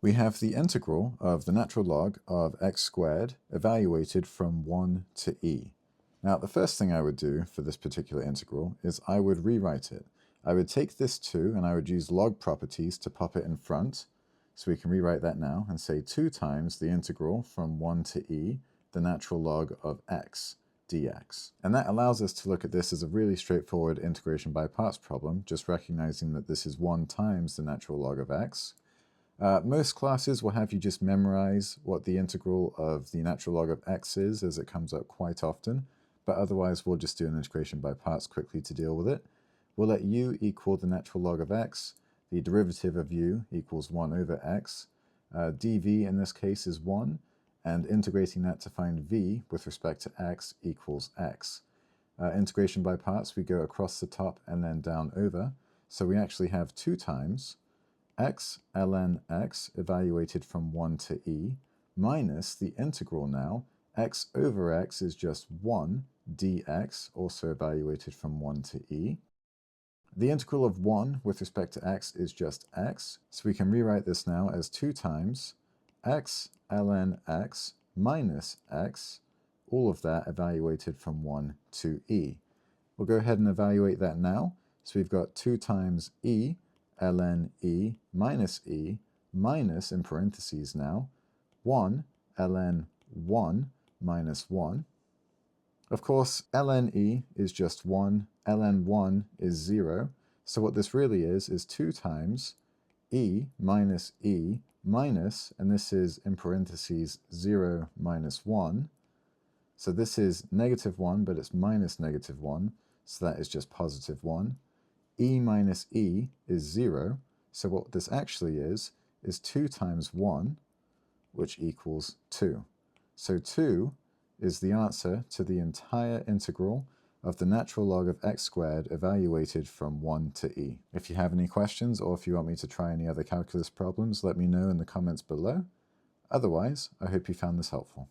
We have the integral of the natural log of x squared evaluated from 1 to e. Now, the first thing I would do for this particular integral is I would rewrite it. I would take this 2 and I would use log properties to pop it in front. So we can rewrite that now and say 2 times the integral from 1 to e, the natural log of x dx. And that allows us to look at this as a really straightforward integration by parts problem, just recognizing that this is 1 times the natural log of x. Most classes will have you just memorize what the integral of the natural log of x is, as it comes up quite often, but otherwise we'll just do an integration by parts quickly to deal with it. We'll let u equal the natural log of x, the derivative of u equals 1 over x, dv in this case is 1, and integrating that to find v with respect to x equals x. Integration by parts, we go across the top and then down over, so we actually have 2 times x ln x evaluated from 1 to e minus the integral now, x over x is just 1 dx, also evaluated from 1 to e. The integral of 1 with respect to x is just x, so we can rewrite this now as 2 times x ln x minus x, all of that evaluated from 1 to e. We'll go ahead and evaluate that now. So we've got 2 times e ln e minus, in parentheses now, 1 ln 1 minus 1. Of course, ln e is just 1, ln 1 is 0, so what this really is 2 times e minus, and this is in parentheses 0 minus 1. So this is negative 1, but it's minus negative 1, so that is just positive 1. E minus e is 0, so what this actually is 2 times 1, which equals 2. So 2 is the answer to the entire integral of the natural log of x squared evaluated from 1 to e. If you have any questions, or if you want me to try any other calculus problems, let me know in the comments below. Otherwise, I hope you found this helpful.